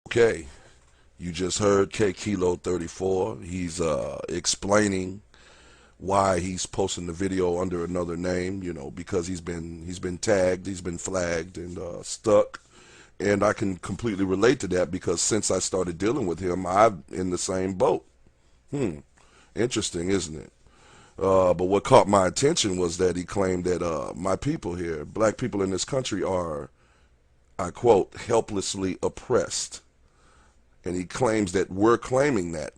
Okay, you just heard K Kilo 34. He's explaining why he's posting the video under another name, because he's been tagged, he's been flagged and stuck. And I can completely relate to that because since I started dealing with him, I'm in the same boat. Hmm, interesting, isn't it? But what caught my attention was that he claimed that my people here, black people in this country, are, I quote, helplessly oppressed. And he claims that we're claiming that.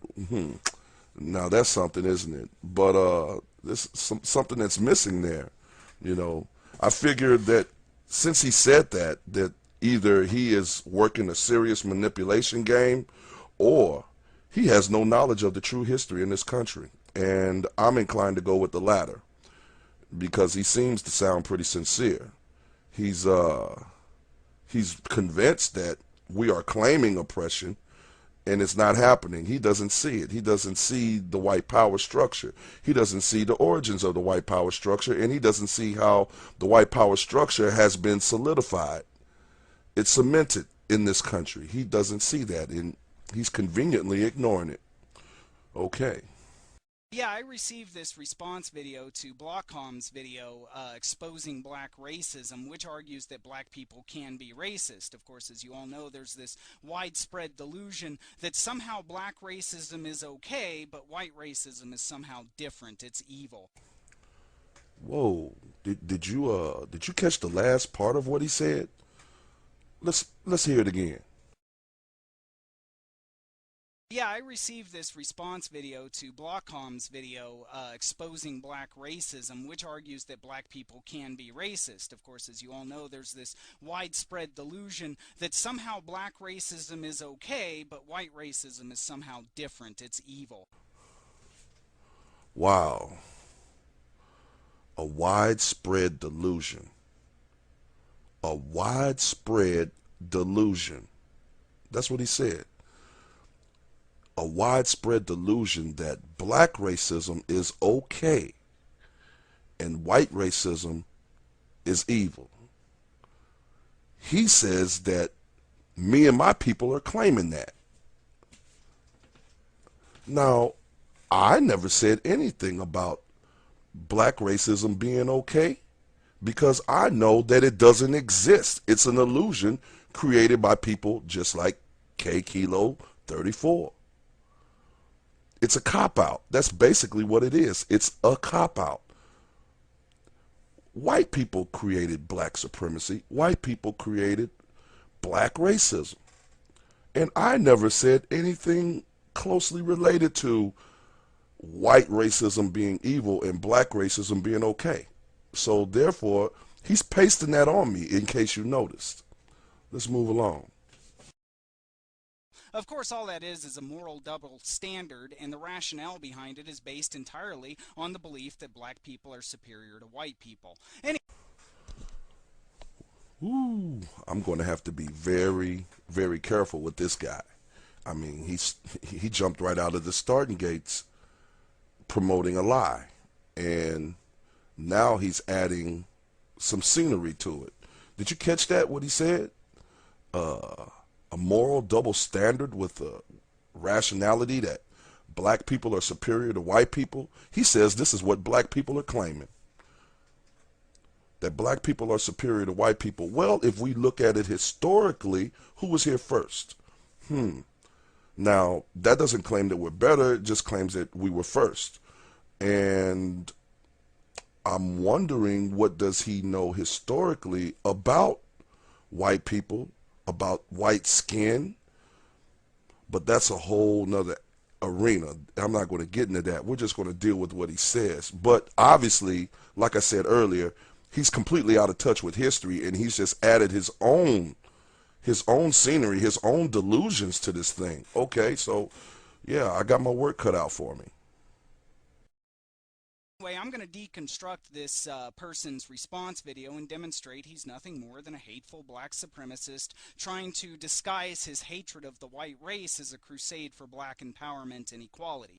Now that's something, isn't it? But there's something that's missing there. You know, I figured that since he said that either he is working a serious manipulation game, or he has no knowledge of the true history in this country. And I'm inclined to go with the latter because he seems to sound pretty sincere. He's uh he's convinced that we are claiming oppression and it's not happening. He doesn't see it. He doesn't see the white power structure. He doesn't see the origins of the white power structure, and he doesn't see how the white power structure has been solidified. It's cemented in this country. He doesn't see that, and he's conveniently ignoring it. Okay. Yeah, I received this response video to Blockcom's video exposing black racism, which argues that black people can be racist. Of course, as you all know, there's this widespread delusion that somehow black racism is okay, but white racism is somehow different. It's evil. Whoa. Did you catch the last part of what he said? Let's hear it again. Yeah, I received this response video to Blockcom's video exposing black racism, which argues that black people can be racist. Of course, as you all know, there's this widespread delusion that somehow black racism is okay, but white racism is somehow different. It's evil. Wow. A widespread delusion. A widespread delusion. That's what he said. A widespread delusion that black racism is okay and white racism is evil. He says that me and my people are claiming that. Now, I never said anything about black racism being okay because I know that it doesn't exist. It's an illusion created by people just like K Kilo 34. It's a cop out. That's basically what it is. It's a cop out. White people created black supremacy. White people created black racism. And I never said anything closely related to white racism being evil and black racism being okay. So therefore, he's pasting that on me in case you noticed. Let's move along. Of course, all that is a moral double standard, and the rationale behind it is based entirely on the belief that black people are superior to white people. Ooh, I'm going to have to be very, very careful with this guy. I mean, he jumped right out of the starting gates promoting a lie, and now he's adding some scenery to it. Did you catch that? What he said? Uh, a moral double standard with a rationality that black people are superior to white people. He says this is what black people are claiming. That black people are superior to white people. Well, if we look at it historically, who was here first? Now, that doesn't claim that we're better, it just claims that we were first. And I'm wondering, what does he know historically about white people, about white skin? But that's a whole nother arena. I'm not going to get into that. We're just going to deal with what he says. But obviously, like I said earlier, he's completely out of touch with history, and he's just added his own scenery, his own delusions to this thing. Okay, so yeah, I got my work cut out for me. Anyway, I'm going to deconstruct this person's response video and demonstrate he's nothing more than a hateful black supremacist trying to disguise his hatred of the white race as a crusade for black empowerment and equality.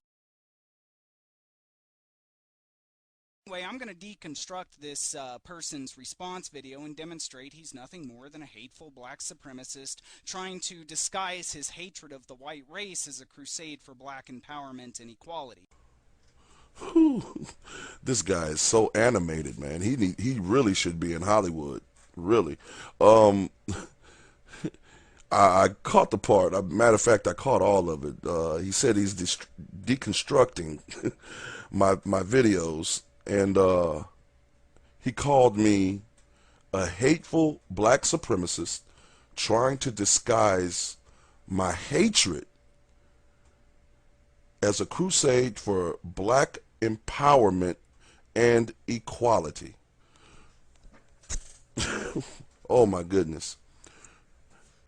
Anyway, I'm going to deconstruct this person's response video and demonstrate he's nothing more than a hateful black supremacist trying to disguise his hatred of the white race as a crusade for black empowerment and equality. Whew. This guy is so animated, man. He really should be in Hollywood, really. Um, I caught the part. Matter of fact, I caught all of it. He said he's deconstructing my videos, and he called me a hateful black supremacist trying to disguise my hatred as a crusade for black empowerment and equality. Oh my goodness.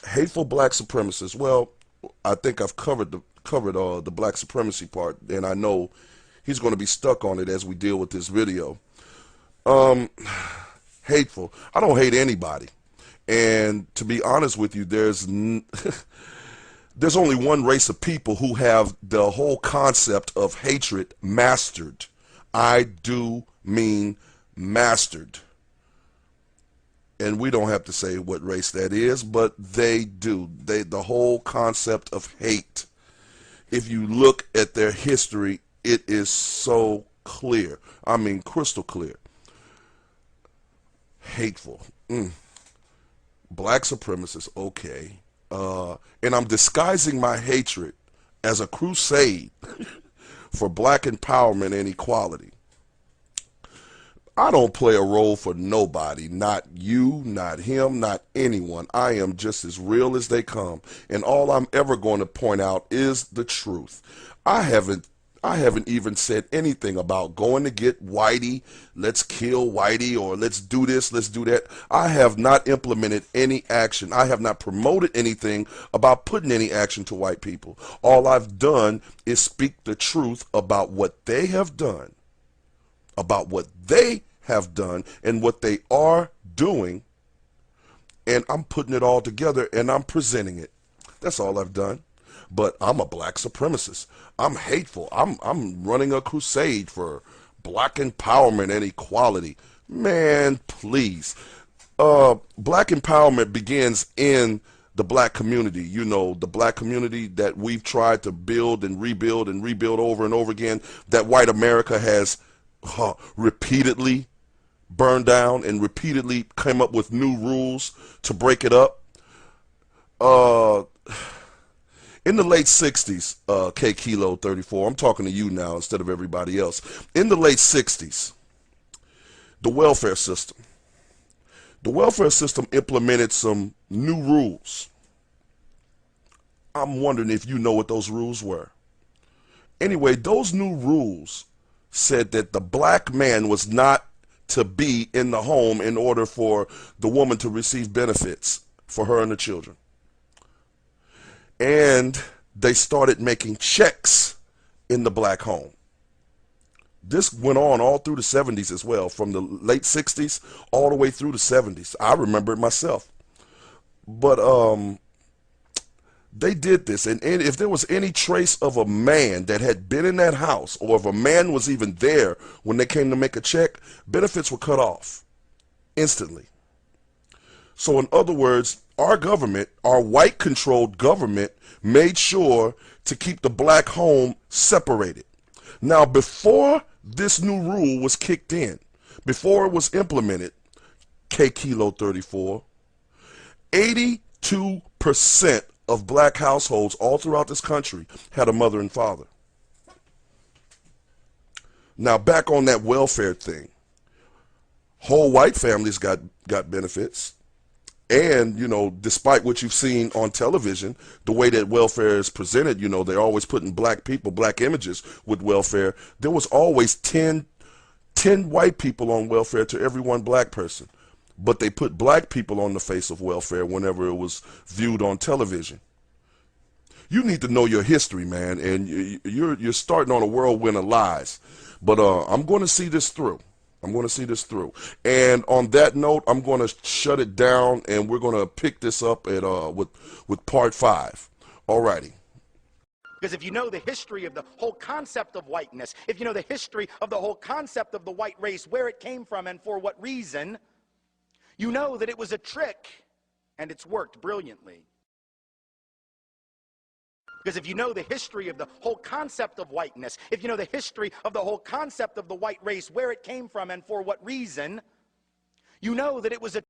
Hateful black supremacists. Well, I think I've covered the black supremacy part, and I know he's going to be stuck on it as we deal with this video. Hateful. I don't hate anybody. And to be honest with you, there's only one race of people who have the whole concept of hatred mastered. I do mean mastered. And we don't have to say what race that is, but they do. The whole concept of hate, if you look at their history, it is so clear. I mean, crystal clear. Hateful. Black supremacists, okay. And I'm disguising my hatred as a crusade for black empowerment and equality. I don't play a role for nobody, not you, not him, not anyone. I am just as real as they come, and all I'm ever going to point out is the truth. I haven't even said anything about going to get Whitey, let's kill Whitey, or let's do this, let's do that. I have not implemented any action. I have not promoted anything about putting any action to white people. All I've done is speak the truth about what they have done, and what they are doing, and I'm putting it all together and I'm presenting it. That's all I've done. But I'm a black supremacist. I'm hateful. I'm running a crusade for black empowerment and equality. Man, please. Black empowerment begins in the black community. You know, the black community that we've tried to build and rebuild over and over again, that white America has repeatedly burned down and repeatedly came up with new rules to break it up. In the late 60s, K Kilo 34, I'm talking to you now instead of everybody else. In the late 60s, the welfare system implemented some new rules. I'm wondering if you know what those rules were. Anyway, those new rules said that the black man was not to be in the home in order for the woman to receive benefits for her and the children. And they started making checks in the black home. This went on all through the 70s as well, from the late 60s all the way through the 70s. I remember it myself. But they did this, and if there was any trace of a man that had been in that house, or if a man was even there when they came to make a check, benefits were cut off instantly. So in other words, our government, our white-controlled government, made sure to keep the black home separated. Now, before this new rule was kicked in, before it was implemented, K Kilo 34, 82% of black households all throughout this country had a mother and father. Now, back on that welfare thing, whole white families got benefits. And, you know, despite what you've seen on television, the way that welfare is presented, you know, they're always putting black people, black images with welfare. There was always 10 white people on welfare to every one black person. But they put black people on the face of welfare whenever it was viewed on television. You need to know your history, man, and you're starting on a whirlwind of lies. But I'm going to see this through. And on that note, I'm going to shut it down, and we're going to pick this up at with part 5. Alrighty. Because if you know the history of the whole concept of whiteness, if you know the history of the whole concept of the white race, where it came from and for what reason, you know that it was a trick and it's worked brilliantly. Because if you know the history of the whole concept of whiteness, if you know the history of the whole concept of the white race, where it came from and for what reason, you know that it was a